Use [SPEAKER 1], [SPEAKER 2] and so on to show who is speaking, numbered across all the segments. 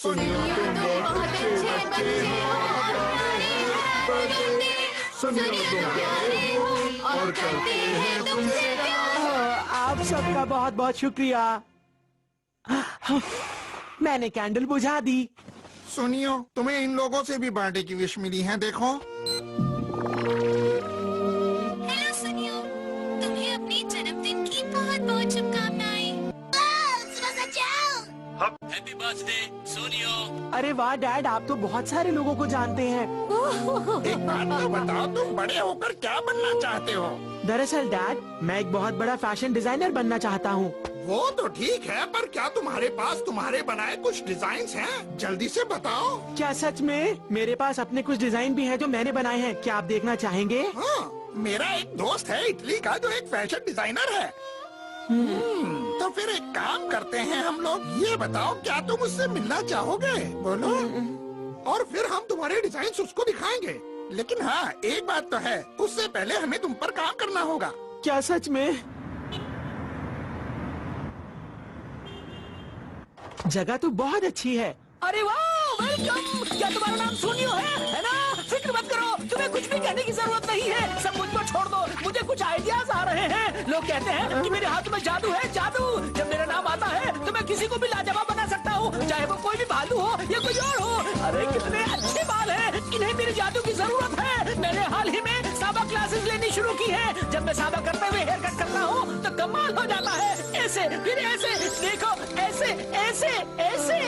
[SPEAKER 1] सुनियो तुम बहुत अच्छे बच्चे हो और प्यारे हो, सुनियो तुम प्यारे हो और करते हैं तुमसे प्यार।
[SPEAKER 2] आप सबका बहुत बहुत शुक्रिया। मैंने कैंडल बुझा दी।
[SPEAKER 3] सुनियो, तुम्हें इन लोगों से भी बर्थडे की विश मिली है, देखो।
[SPEAKER 1] हेलो सुनियो, तुम्हें अपने जन्मदिन की बहुत बहुत शुभकामनाएं।
[SPEAKER 4] हैप्पी बर्थडे सोनियो।
[SPEAKER 2] अरे वाह डैड, आप तो बहुत सारे लोगों को जानते हैं।
[SPEAKER 3] एक बात तो बताओ, तुम बड़े होकर क्या बनना चाहते हो?
[SPEAKER 2] दरअसल डैड, मैं एक बहुत बड़ा फैशन डिजाइनर बनना चाहता हूँ।
[SPEAKER 3] वो तो ठीक है, पर क्या तुम्हारे पास तुम्हारे बनाए कुछ डिजाइन्स हैं? जल्दी से बताओ।
[SPEAKER 2] क्या सच में? मेरे पास अपने कुछ डिजाइन भी हैं जो मैंने बनाए हैं। क्या आप देखना चाहेंगे?
[SPEAKER 3] हाँ, मेरा एक दोस्त है इटली का जो एक फैशन डिजाइनर है। तो फिर एक काम करते हैं हम लोग। ये बताओ, क्या तुम उससे मिलना चाहोगे? बोलो। और फिर हम तुम्हारे डिजाइन्स उसको दिखाएंगे। लेकिन हाँ, एक बात तो है, उससे पहले हमें तुम पर काम करना होगा।
[SPEAKER 2] क्या सच में? जगह तो बहुत अच्छी है।
[SPEAKER 4] अरे वाह, वेलकम। क्या तुम्हारा नाम सोनियो है ना? फिक्र मत करो, तुम्हें कुछ भी कहने की जरूरत नहीं है। सब मुझ पर छोड़ दो, मुझे कुछ आइडियाज आ रहे हैं। लोग कहते हैं कि मेरे हाथ में जादू है, जादू। जब मेरा नाम आता है तो मैं किसी को भी लाजवाब बना सकता हूँ, चाहे वो कोई भी भालू हो या कोई और हो। अरे कितने अच्छे बाल हैं, इन्हें मेरे जादू की जरूरत है। मैंने हाल ही में साबा क्लासेस लेनी शुरू की है। जब मैं साबा करते हुए हेयर कट करता हूँ तो कमाल हो जाता है। ऐसे फिर ऐसे, देखो ऐसे ऐसे ऐसे।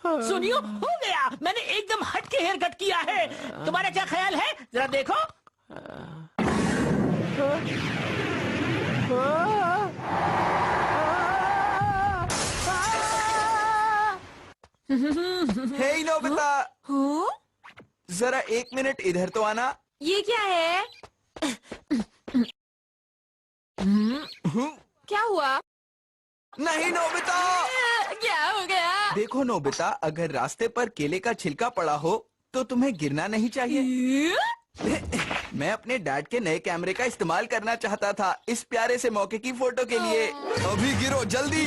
[SPEAKER 4] सुनियो, हो गया। मैंने एकदम हट के हेयर कट किया है। तुम्हारा क्या ख्याल है? जरा देखो।
[SPEAKER 5] हे नोबिता, जरा 1 मिनट इधर तो आना।
[SPEAKER 1] ये क्या है? क्या हुआ?
[SPEAKER 5] नहीं नोबिता।
[SPEAKER 1] क्या हो गया?
[SPEAKER 5] देखो नोबिता, अगर रास्ते पर केले का छिलका पड़ा हो तो तुम्हें गिरना नहीं चाहिए। मैं अपने डैड के नए कैमरे का इस्तेमाल करना चाहता था इस प्यारे से मौके की फोटो के लिए। अभी गिरो जल्दी।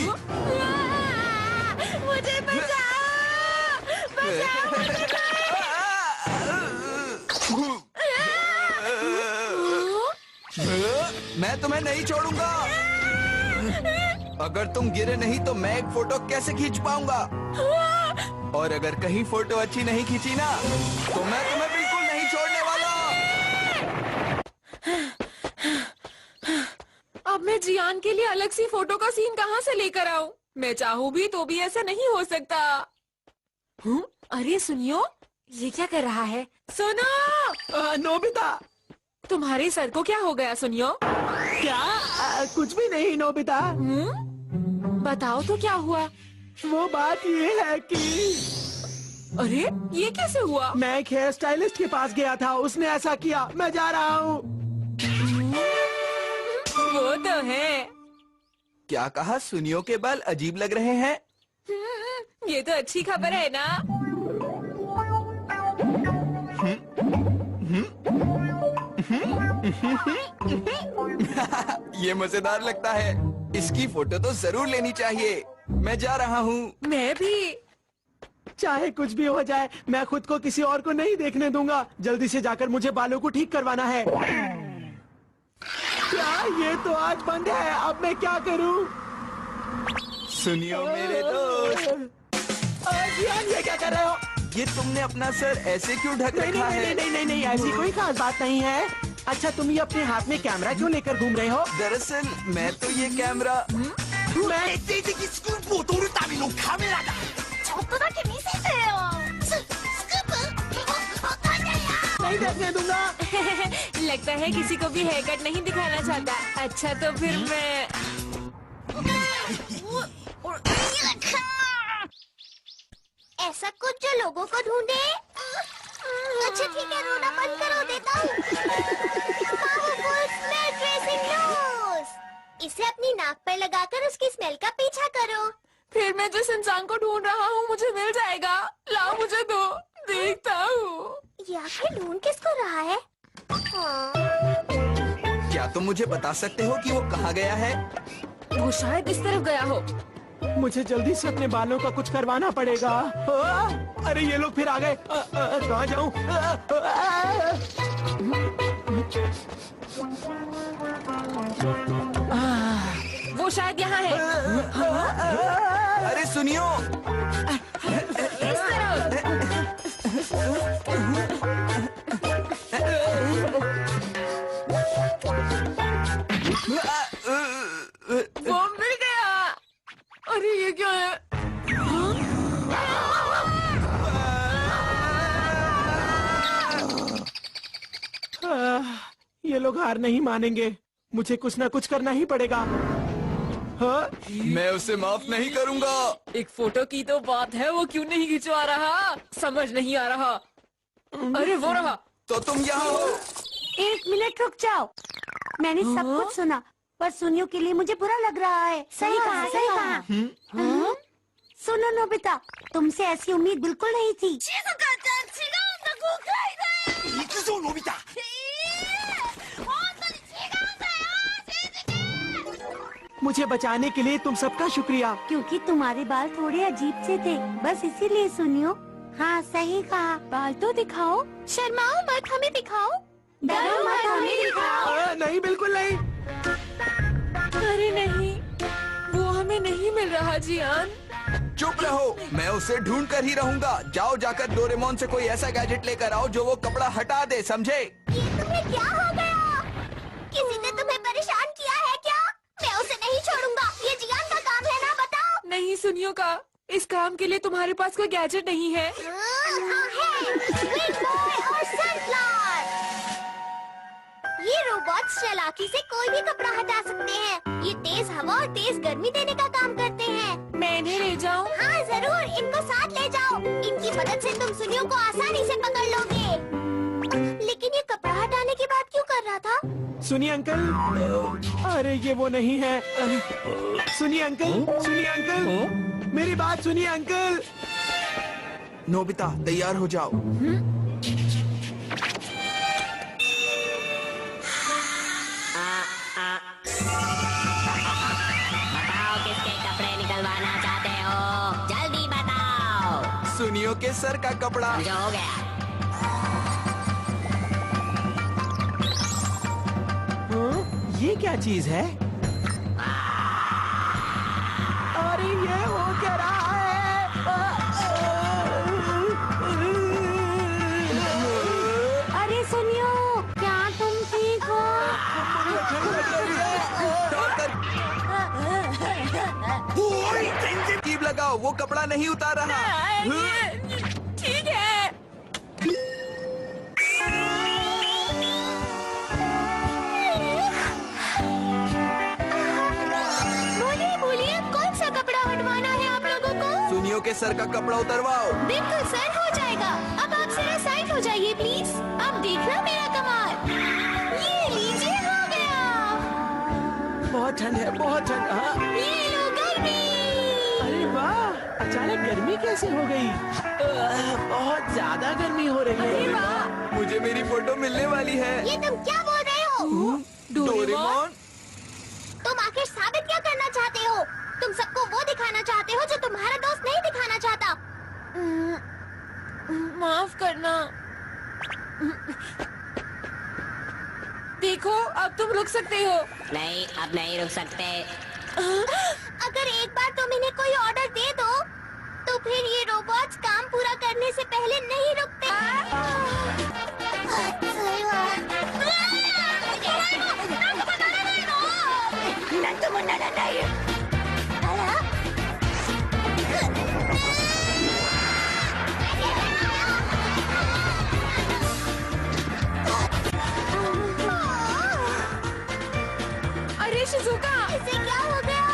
[SPEAKER 1] मुझे बचाओ! बचाओ!
[SPEAKER 5] मैं तुम्हें नहीं छोड़ूंगा। अगर तुम गिरे नहीं तो मैं एक फोटो कैसे खींच पाऊंगा? और अगर कहीं फोटो अच्छी नहीं खींची ना तो मैं तुम्हें बिल्कुल नहीं छोड़ने वाला।
[SPEAKER 1] अब मैं जियान के लिए अलग सी फोटो का सीन कहाँ से लेकर आऊं? मैं चाहूँ भी तो भी ऐसा नहीं हो सकता। अरे सुनियो, ये क्या कर रहा है? सुनो!
[SPEAKER 2] नोबिता।
[SPEAKER 1] तुम्हारे सर को क्या हो गया सुनियो?
[SPEAKER 2] क्या? कुछ भी नहीं नोबिता।
[SPEAKER 1] बताओ तो क्या हुआ?
[SPEAKER 2] वो बात ये है कि
[SPEAKER 1] अरे ये कैसे हुआ?
[SPEAKER 2] मैं एक हेयर स्टाइलिस्ट के पास गया था, उसने ऐसा किया। मैं जा रहा हूँ।
[SPEAKER 1] वो तो है।
[SPEAKER 5] क्या कहा? सुनियो के बाल अजीब लग रहे हैं।
[SPEAKER 1] ये तो अच्छी खबर है ना?
[SPEAKER 5] ये मजेदार लगता है। इसकी फोटो तो जरूर लेनी चाहिए। मैं जा रहा हूँ।
[SPEAKER 1] मैं भी।
[SPEAKER 2] चाहे कुछ भी हो जाए, मैं खुद को किसी और को नहीं देखने दूंगा। जल्दी से जाकर मुझे बालों को ठीक करवाना है। क्या? ये तो आज बंद है। अब मैं क्या करूँ?
[SPEAKER 5] सुनियो मेरे दोस्त।
[SPEAKER 2] जियान, ये क्या कर रहे हो?
[SPEAKER 5] ये तुमने अपना सर ऐसे क्यों ढक
[SPEAKER 2] नहीं
[SPEAKER 5] रखा
[SPEAKER 2] नहीं,
[SPEAKER 5] है?
[SPEAKER 2] नहीं नहीं नहीं नहीं, ऐसी कोई खास बात नहीं है। अच्छा, तुम ये अपने हाथ में कैमरा क्यों लेकर घूम रहे हो?
[SPEAKER 5] दरअसल मैं तो ये कैमरा
[SPEAKER 2] नहीं देखने दूंगा।
[SPEAKER 1] लगता है किसी को भी हेयर कट नहीं दिखाना चाहता। अच्छा तो फिर मैं
[SPEAKER 6] ऐसा कुछ जो लोगों को ढूंढे। अच्छा ठीक है, रोना बंद करो, देता हूँ। Powerful smell tracing loose. इसे अपनी नाक पर लगाकर उसकी स्मेल का पीछा करो।
[SPEAKER 1] फिर मैं जिस इंसान को ढूंढ रहा हूँ मुझे मिल जाएगा। लाओ मुझे दो, देखता हूँ।
[SPEAKER 6] ये आखिर ढूंढ किसको रहा है? हाँ।
[SPEAKER 5] क्या तुम मुझे बता सकते हो कि वो कहाँ गया है?
[SPEAKER 1] वो शायद इस तरफ गया हो।
[SPEAKER 2] मुझे जल्दी से अपने बालों का कुछ करवाना पड़ेगा। अरे ये लोग फिर आ गए। कहाँ जाऊँ?
[SPEAKER 1] वो शायद यहाँ है।
[SPEAKER 5] अरे सुनियो,
[SPEAKER 1] इस तरफ। वो मिल गया। अरे ये क्या है?
[SPEAKER 2] ये लोग हार नहीं मानेंगे। मुझे कुछ ना कुछ करना ही पड़ेगा। हाँ?
[SPEAKER 5] मैं उसे माफ नहीं करूँगा।
[SPEAKER 1] एक फोटो की तो बात है, वो क्यों नहीं खिंचवा रहा? समझ नहीं आ रहा। अरे वो रहा।
[SPEAKER 5] तो तुम यहाँ हो?
[SPEAKER 7] एक मिनट रुक जाओ। मैंने सब कुछ सुना, पर सुनियो के लिए मुझे बुरा लग रहा है। सही कहा, सही कहा। हाँ? सुनो नोबिता, तुमसे ऐसी उम्मीद बिल्कुल नहीं थी।
[SPEAKER 2] मुझे बचाने के लिए तुम सबका शुक्रिया।
[SPEAKER 7] क्योंकि तुम्हारे बाल थोड़े अजीब से थे, बस इसीलिए सुनियो। हाँ सही कहा।
[SPEAKER 6] बाल तो दिखाओ, शर्माओ मत, हमें दिखाओ।
[SPEAKER 7] डरो मत, हमें दिखाओ।
[SPEAKER 2] नहीं, बिल्कुल नहीं।
[SPEAKER 1] अरे नहीं, वो हमें नहीं मिल रहा जियान।
[SPEAKER 5] चुप रहो, मैं उसे ढूंढ कर ही रहूंगा। जाओ जाकर डोरेमोन से कोई ऐसा गैजेट लेकर आओ जो वो कपड़ा हटा दे, समझे?
[SPEAKER 6] ये तुम्हें क्या हो गया? किसी ने तुम्हें परेशान किया है क्या? मैं उसे नहीं छोड़ूंगा। ये जियान का काम है ना, बताओ।
[SPEAKER 1] नहीं सुनियो का, इस काम के लिए तुम्हारे पास कोई गैजेट नहीं है।
[SPEAKER 6] हाँ है, Big Boy और Sunflower। ये रोबोट्स चालाकी से कोई भी कपड़ा हटा सकते हैं। ये तेज हवा और तेज गर्मी देने का काम करते हैं।
[SPEAKER 1] मैं इन्हें ले जाऊं?
[SPEAKER 6] हाँ जरूर, इनको साथ ले जाओ। इनकी मदद से तुम सुनियो को आसानी से पकड़ लोगे। लेकिन ये कपड़ा हटाने की बात क्यों कर रहा था?
[SPEAKER 2] सुनिए अंकल। अरे ये वो नहीं है। सुनिए अंकल, सुनिए अंकल, मेरी बात सुनिए अंकल।
[SPEAKER 5] नोबिता तैयार हो जाओ।
[SPEAKER 8] बताओ किसके कपड़े निकलवाना चाहते हो, जल्दी बताओ।
[SPEAKER 5] सुनियो के सर का कपड़ा।
[SPEAKER 8] जो हो गया।
[SPEAKER 2] ये क्या चीज है? अरे ये हो क्या रहा है?
[SPEAKER 7] अरे सुनियो, क्या तुम ठीक हो?
[SPEAKER 5] कीप लगाओ, वो कपड़ा नहीं उतार रहा।
[SPEAKER 1] ठीक है।
[SPEAKER 6] बोलिए बोलिए, कौन सा कपड़ा हटवाना है आप लोगों को?
[SPEAKER 5] सुनियो के सर का कपड़ा उतरवाओ।
[SPEAKER 6] बिल्कुल सर, हो जाएगा। अब आप जरा साइड हो जाइए प्लीज। अब देखना मेरा कमाल। ये लीजिए, हो गया।
[SPEAKER 2] बहुत ठंड है, बहुत ठंड। हाँ?
[SPEAKER 6] ये लो गर्मी।
[SPEAKER 2] अरे वाह, अचानक गर्मी कैसे हो गई? बहुत ज्यादा गर्मी हो रही
[SPEAKER 1] अरे
[SPEAKER 2] है।
[SPEAKER 1] वाह,
[SPEAKER 5] मुझे मेरी फोटो मिलने वाली है।
[SPEAKER 6] ये तुम क्या बोल रहे हो?
[SPEAKER 5] डोरेमोन।
[SPEAKER 6] तुम आखिर साबित क्या करना चाहते हो? तुम सबको वो दिखाना चाहते हो जो तुम्हारा दोस्त नहीं दिखाना चाहता।
[SPEAKER 1] माफ करना। देखो, अब तुम रुक सकते हो।
[SPEAKER 8] नहीं, अब नहीं रुक सकते।
[SPEAKER 6] अगर एक बार तुम इन्हें कोई ऑर्डर दे दो, तो फिर ये रोबोट्स काम पूरा करने से पहले नहीं रुकते।
[SPEAKER 1] अरे शिजुका,
[SPEAKER 6] इसे क्या हो गया?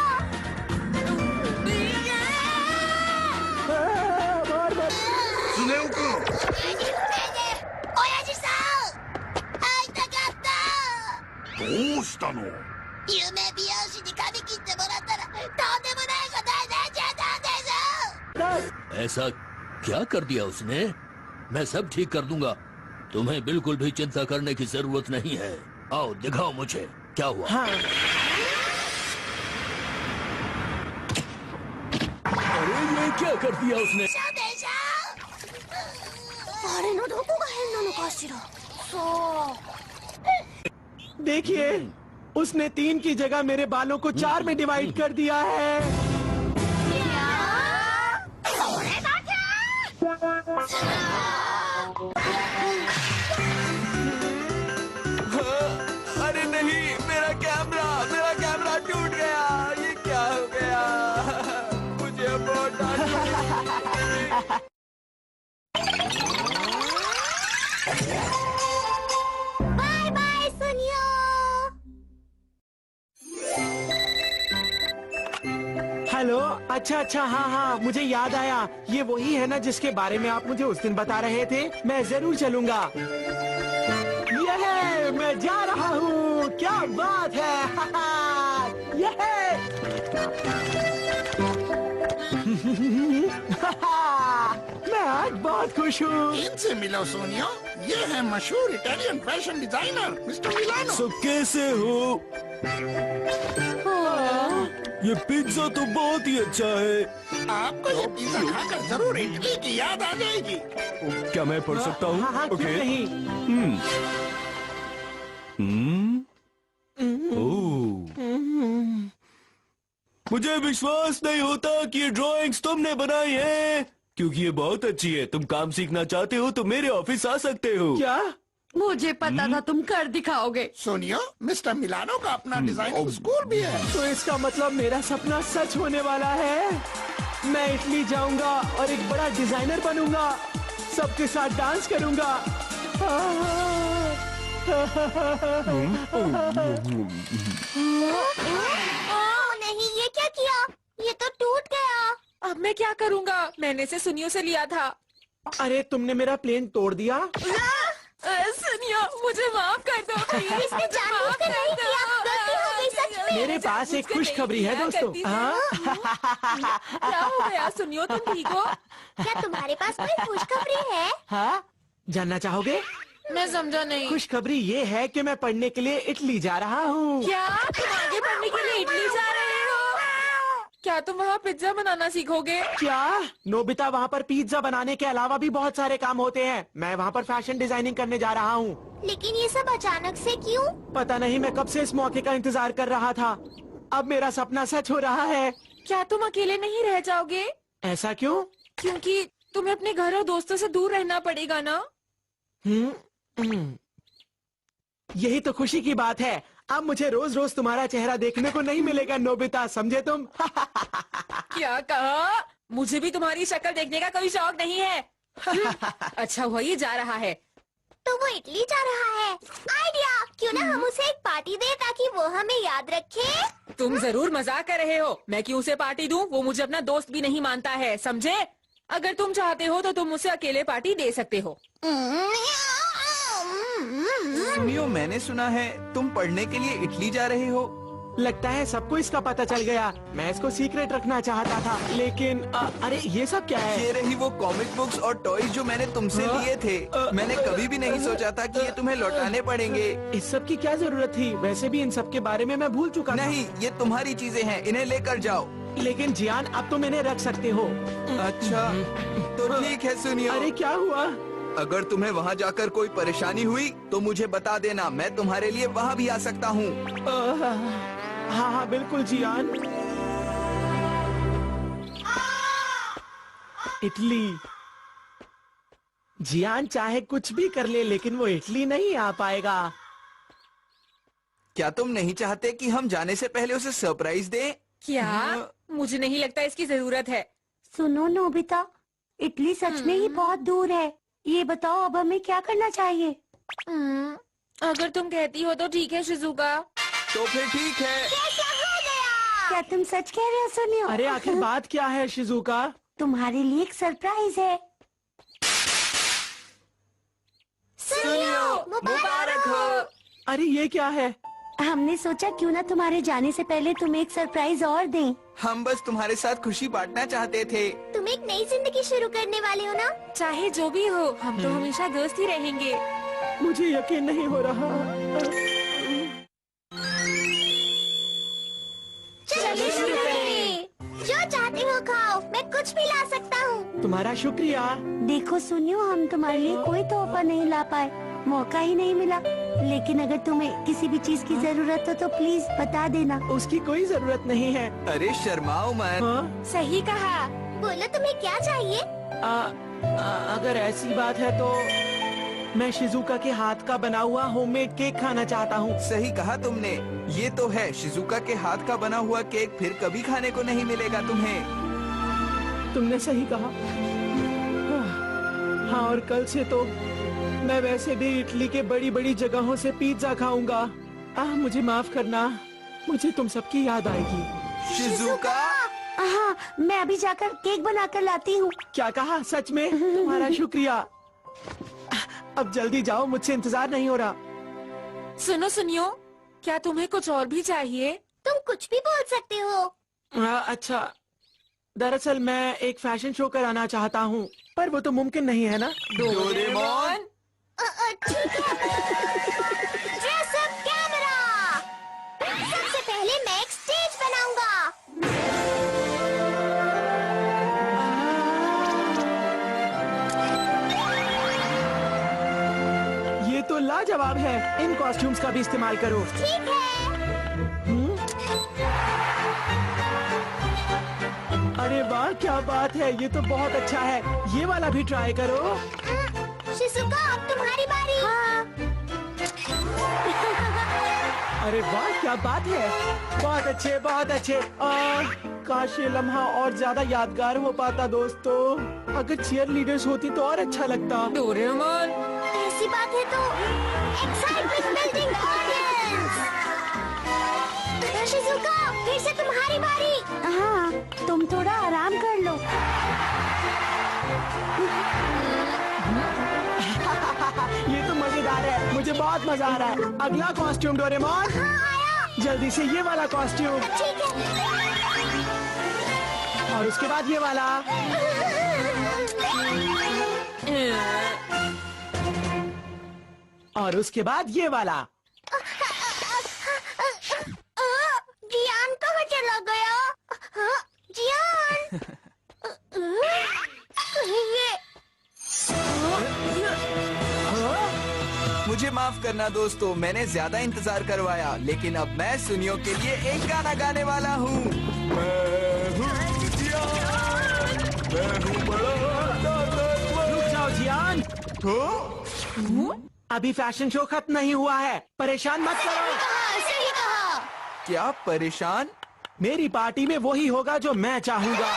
[SPEAKER 6] ओयाजी-san! 会いたかった！
[SPEAKER 3] どうしたの？
[SPEAKER 6] 夢美容師に髪切ってもらったらとんでもないことになっちゃったんです！
[SPEAKER 4] ऐसा क्या कर दिया उसने? मैं सब ठीक कर दूंगा। तुम्हें बिल्कुल भी चिंता करने की जरूरत नहीं है। आओ दिखाओ मुझे।
[SPEAKER 9] क्या हुआ?
[SPEAKER 2] हाँ
[SPEAKER 9] अरे ये क्या कर दिया उसने?
[SPEAKER 2] देखिए, उसने 3 की जगह मेरे बालों को 4 में डिवाइड कर दिया है।
[SPEAKER 5] अरे नहीं, मेरा कैमरा टूट गया। ये क्या हो गया? मुझे बहुत डांट पड़ी।
[SPEAKER 6] बाय बाय सुनियो।
[SPEAKER 2] हेलो, अच्छा, हाँ, मुझे याद आया। ये वही है ना जिसके बारे में आप मुझे उस दिन बता रहे थे। मैं जरूर चलूंगा। ये मैं जा रहा हूँ। क्या बात है। ये मैं आज बहुत खुश हूँ।
[SPEAKER 3] इनसे मिलो सोनियो, ये है मशहूर Italian fashion designer mister Milano.
[SPEAKER 9] सब कैसे हो? ये पिज्जा तो बहुत ही अच्छा है।
[SPEAKER 3] आपको ये पिज्जा खाकर जरूर इटली की याद आ जाएगी।
[SPEAKER 9] क्या मैं पढ़ सकता हूँ?
[SPEAKER 2] हाँ, क्यों
[SPEAKER 9] ओके।
[SPEAKER 2] नहीं।
[SPEAKER 9] ओह। मुझे विश्वास नहीं होता कि ये ड्राइंग्स तुमने बनाई है, क्योंकि ये बहुत अच्छी है। तुम काम सीखना चाहते हो तो मेरे ऑफिस आ सकते हो।
[SPEAKER 2] क्या?
[SPEAKER 1] मुझे पता था तुम कर दिखाओगे।
[SPEAKER 3] सोनियो, मिस्टर मिलानो का अपना डिजाइनिंग स्कूल भी है।
[SPEAKER 2] तो इसका मतलब मेरा सपना सच होने वाला है। मैं इटली जाऊंगा और एक बड़ा डिजाइनर बनूंगा। सबके साथ डांस करूंगा।
[SPEAKER 6] नहीं, ये क्या किया? ये तो टूट गया।
[SPEAKER 1] अब मैं क्या करूँगा? मैंने इसे सुनियो से लिया था।
[SPEAKER 2] अरे तुमने मेरा प्लेन तोड़ दिया।
[SPEAKER 1] सुनियो, मुझे माफ कर दो प्लीज।
[SPEAKER 6] इसने जानबूझकर नहीं किया, गलती हो गई सच में।
[SPEAKER 2] मेरे पास एक खुशखबरी है दोस्तों। हाँ?
[SPEAKER 1] क्या हो गया सुनियो, तुम ठीक हो?
[SPEAKER 6] क्या तुम्हारे पास कोई खुशखबरी है?
[SPEAKER 2] हाँ? जानना चाहोगे?
[SPEAKER 1] मैं समझा नहीं।
[SPEAKER 2] खुशखबरी ये है कि मैं पढ़ने के लिए इटली जा रहा हूँ।
[SPEAKER 1] क्या तुम आगे पढ़ने के लिए इटली जा रहे हो? क्या तुम वहाँ पिज्जा बनाना सीखोगे?
[SPEAKER 2] क्या? नोबिता, वहाँ पर पिज्जा बनाने के अलावा भी बहुत सारे काम होते हैं। मैं वहाँ पर फैशन डिजाइनिंग करने जा रहा हूँ।
[SPEAKER 6] लेकिन ये सब अचानक से क्यों?
[SPEAKER 2] पता नहीं, मैं कब से इस मौके का इंतजार कर रहा था। अब मेरा सपना सच हो रहा है।
[SPEAKER 1] क्या तुम अकेले नहीं रह जाओगे?
[SPEAKER 2] ऐसा क्यों?
[SPEAKER 1] क्योंकि तुम्हें अपने घर और दोस्तों से दूर रहना पड़ेगा ना।
[SPEAKER 2] यही तो खुशी की बात है। अब मुझे रोज रोज तुम्हारा चेहरा देखने को नहीं मिलेगा नोबिता, समझे तुम?
[SPEAKER 1] क्या कहा? मुझे भी तुम्हारी शक्ल देखने का कोई शौक नहीं है। अच्छा हुआ ये जा रहा है।
[SPEAKER 6] तो वो इटली जा रहा है। आइडिया, क्यों ना हम उसे एक पार्टी दें ताकि वो हमें याद रखे।
[SPEAKER 1] तुम जरूर मजाक कर रहे हो। मैं क्यों उसे पार्टी दूं? वो मुझे अपना दोस्त भी नहीं मानता है, समझे? अगर तुम चाहते हो तो तुम उसे अकेले पार्टी दे सकते हो।
[SPEAKER 5] सुनियो, मैंने सुना है तुम पढ़ने के लिए इटली जा रहे हो।
[SPEAKER 2] लगता है सबको इसका पता चल गया। मैं इसको सीक्रेट रखना चाहता था, लेकिन अरे ये सब क्या है?
[SPEAKER 5] ये रही वो कॉमिक बुक्स और टॉयज जो मैंने तुमसे लिए थे। मैंने कभी भी नहीं सोचा था कि ये तुम्हें लौटाने पड़ेंगे।
[SPEAKER 2] इस सब की क्या जरूरत थी? वैसे भी इन सब के बारे में मैं भूल चुका था।
[SPEAKER 5] नहीं, ये तुम्हारी चीजें हैं, इन्हें लेकर जाओ।
[SPEAKER 2] लेकिन जियान, अब तुम इन्हें रख सकते हो।
[SPEAKER 5] अच्छा, तो ठीक है सुनियो।
[SPEAKER 2] अरे क्या हुआ?
[SPEAKER 5] अगर तुम्हें वहाँ जाकर कोई परेशानी हुई तो मुझे बता देना, मैं तुम्हारे लिए वहाँ भी आ सकता हूँ।
[SPEAKER 2] हाँ, बिल्कुल जियान। इटली। जियान चाहे कुछ भी कर ले, लेकिन वो इटली नहीं आ पाएगा।
[SPEAKER 5] क्या तुम नहीं चाहते कि हम जाने से पहले उसे सरप्राइज दें?
[SPEAKER 1] क्या? मुझे नहीं लगता इसकी जरूरत है।
[SPEAKER 7] सुनो नोबिता, इटली सच में ही बहुत दूर है। ये बताओ अब हमें क्या करना चाहिए?
[SPEAKER 1] अगर तुम कहती हो तो ठीक है शिजुका।
[SPEAKER 5] तो फिर ठीक है।
[SPEAKER 7] क्या तुम सच कह रहे हो सुनियो?
[SPEAKER 2] अरे आखिर बात क्या है शिजुका?
[SPEAKER 7] तुम्हारे लिए एक सरप्राइज है।
[SPEAKER 5] सुनियो, मुबारक हो।
[SPEAKER 2] अरे ये क्या है?
[SPEAKER 7] हमने सोचा क्यों ना तुम्हारे जाने से पहले तुम्हें एक सरप्राइज और दें।
[SPEAKER 5] हम बस तुम्हारे साथ खुशी बांटना चाहते थे।
[SPEAKER 6] तुम एक नई जिंदगी शुरू करने वाले हो ना?
[SPEAKER 1] चाहे जो भी हो, हम तो हमेशा दोस्त ही रहेंगे।
[SPEAKER 2] मुझे यकीन नहीं हो रहा। तुम्हारा शुक्रिया।
[SPEAKER 7] देखो सुनियो, हम तुम्हारे लिए कोई तोहफा नहीं ला पाए, मौका ही नहीं मिला। लेकिन अगर तुम्हें किसी भी चीज की जरूरत हो तो प्लीज बता देना।
[SPEAKER 2] उसकी कोई जरूरत नहीं है।
[SPEAKER 5] अरे शर्माओ मत।
[SPEAKER 2] हाँ?
[SPEAKER 1] सही कहा।
[SPEAKER 6] बोलो तुम्हें क्या चाहिए?
[SPEAKER 2] अगर ऐसी बात है तो मैं शिजुका के हाथ का बना हुआ होममेड केक खाना चाहता हूँ।
[SPEAKER 5] सही कहा तुमने, ये तो है, शिजुका के हाथ का बना हुआ केक फिर कभी खाने को नहीं मिलेगा तुम्हें।
[SPEAKER 2] तुमने सही कहा। हाँ, और कल से तो मैं वैसे भी इटली के बड़ी बड़ी जगहों से पिज्जा खाऊंगा। मुझे माफ करना, मुझे तुम सबकी याद आएगी।
[SPEAKER 5] शिजुका,
[SPEAKER 7] हाँ, मैं अभी जाकर केक बनाकर लाती हूँ।
[SPEAKER 2] क्या कहा? सच में? तुम्हारा शुक्रिया। अब जल्दी जाओ, मुझसे इंतजार नहीं हो रहा।
[SPEAKER 1] सुनो सुनियो, क्या तुम्हें कुछ और भी चाहिए?
[SPEAKER 6] तुम कुछ भी बोल सकते हो।
[SPEAKER 2] अच्छा, दरअसल मैं एक फैशन शो कराना चाहता हूँ, पर वो तो मुमकिन नहीं है ना।
[SPEAKER 5] डोरेमोन।
[SPEAKER 6] ठीक है। Dress up camera. सबसे पहले मैं एक स्टेज बनाऊंगा।
[SPEAKER 2] ये तो लाजवाब है। इन कॉस्ट्यूम्स का भी इस्तेमाल करो।
[SPEAKER 6] ठीक है।
[SPEAKER 2] अरे वाह, क्या बात है, ये तो बहुत अच्छा है। ये वाला भी ट्राई करो।
[SPEAKER 6] शिजुका, अब तुम्हारी बारी।
[SPEAKER 2] अरे वाह, क्या बात है, बहुत अच्छे, बहुत अच्छे। काश ये लम्हा और ज्यादा यादगार हो पाता दोस्तों। अगर चीयर लीडर्स होती तो और अच्छा लगता।
[SPEAKER 1] डोरेमोन,
[SPEAKER 6] ऐसी बात है तो एक्साइटमेंट बिल्डिंग ऑडियंस। शिजुका, फिर से तुम्हारी बारी।
[SPEAKER 7] हाँ, तुम थोड़ा आराम कर लो।
[SPEAKER 2] ये तो मजेदार है, मुझे बहुत मजा आ रहा है। अगला कॉस्ट्यूम डोरेमोन।
[SPEAKER 6] हाँ, आया।
[SPEAKER 2] जल्दी से ये वाला कॉस्ट्यूम,
[SPEAKER 6] ठीक है।
[SPEAKER 2] और उसके बाद ये वाला। और उसके बाद ये वाला।
[SPEAKER 6] जियान कहाँ चला गया? जियान।
[SPEAKER 5] मुझे माफ करना दोस्तों, मैंने ज्यादा इंतजार करवाया, लेकिन अब मैं सुनियो के लिए एक गाना गाने वाला हूँ।
[SPEAKER 2] रुक जाओ जियान। अभी फैशन शो खत्म नहीं हुआ है, परेशान मत करो।
[SPEAKER 6] सही कहा।
[SPEAKER 5] क्या परेशान?
[SPEAKER 2] मेरी पार्टी में वही होगा जो मैं चाहूँगा।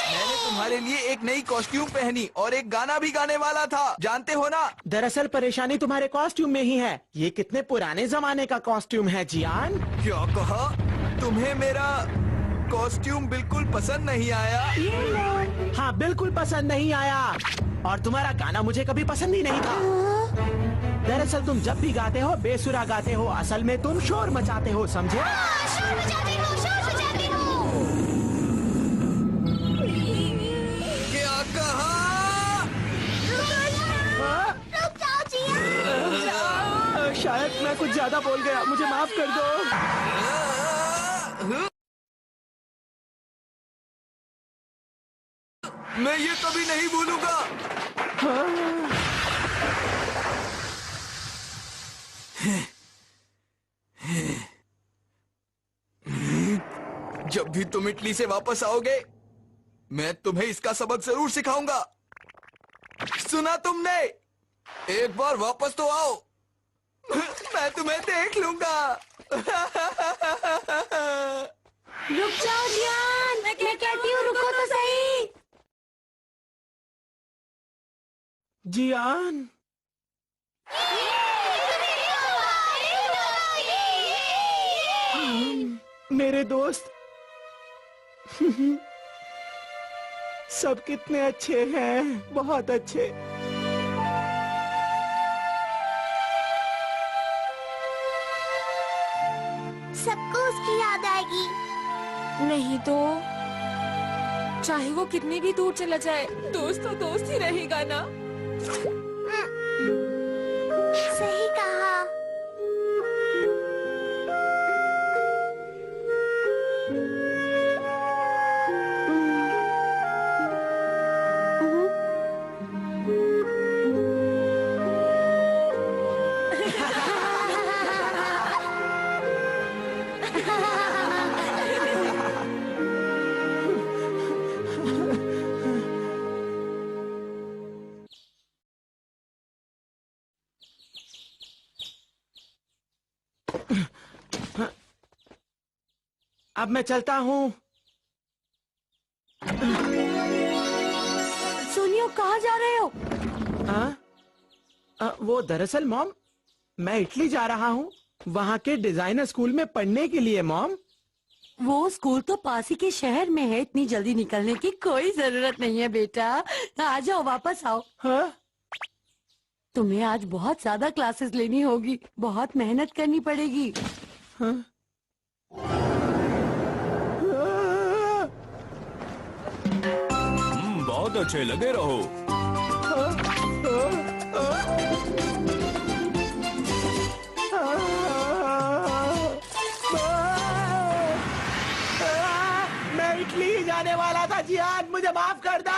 [SPEAKER 5] मैंने तुम्हारे लिए एक नई कॉस्ट्यूम पहनी और एक गाना भी गाने वाला था, जानते हो ना?
[SPEAKER 2] दरअसल परेशानी तुम्हारे कॉस्ट्यूम में ही है। ये कितने पुराने जमाने का कॉस्ट्यूम है जियान।
[SPEAKER 5] क्या कहा? तुम्हें मेरा कॉस्ट्यूम बिल्कुल पसंद नहीं आया?
[SPEAKER 2] हाँ, बिल्कुल पसंद नहीं आया। और तुम्हारा गाना मुझे कभी पसंद ही नहीं था। दरअसल तुम जब भी गाते हो बेसुरा गाते हो, असल में तुम शोर मचाते हो, समझे?
[SPEAKER 6] शोर मचाती हूँ, शोर मचाती हूँ।
[SPEAKER 5] क्या कहा?
[SPEAKER 6] रुक जाओ जियान।
[SPEAKER 2] शायद मैं कुछ ज्यादा बोल गया, मुझे माफ कर दो।
[SPEAKER 5] मैं ये कभी नहीं भूलूंगा। जब भी तुम इटली से वापस आओगे, मैं तुम्हें इसका सबक जरूर सिखाऊंगा। सुना तुमने? एक बार वापस तो आओ, मैं तुम्हें देख लूंगा।
[SPEAKER 7] रुक जाओ जियान, मैं कहती हूँ रुको तो सही।
[SPEAKER 2] जियान, मेरे दोस्त सब कितने अच्छे हैं, बहुत अच्छे।
[SPEAKER 6] सबको उसकी याद आएगी।
[SPEAKER 1] नहीं तो चाहे वो कितनी भी दूर चला जाए, दोस्त तो दोस्त ही रहेगा ना।
[SPEAKER 6] सही कहा।
[SPEAKER 2] अब मैं चलता हूँ।
[SPEAKER 7] सुनियो, कहाँ जा रहे हो?
[SPEAKER 2] वो दरअसल मॉम, मैं इटली जा रहा हूँ, वहाँ के डिजाइनर स्कूल में पढ़ने के लिए मॉम।
[SPEAKER 7] वो स्कूल तो पास ही के शहर में है, इतनी जल्दी निकलने की कोई जरूरत नहीं है बेटा। आ जाओ, वापस आओ।
[SPEAKER 2] हाँ?
[SPEAKER 7] तुम्हें आज बहुत ज्यादा क्लासेस लेनी होगी, बहुत मेहनत करनी पड़ेगी।
[SPEAKER 2] हाँ?
[SPEAKER 9] बहुत अच्छे लगे रहो।
[SPEAKER 2] मैं इटली जाने वाला था जियान, मुझे माफ कर दो।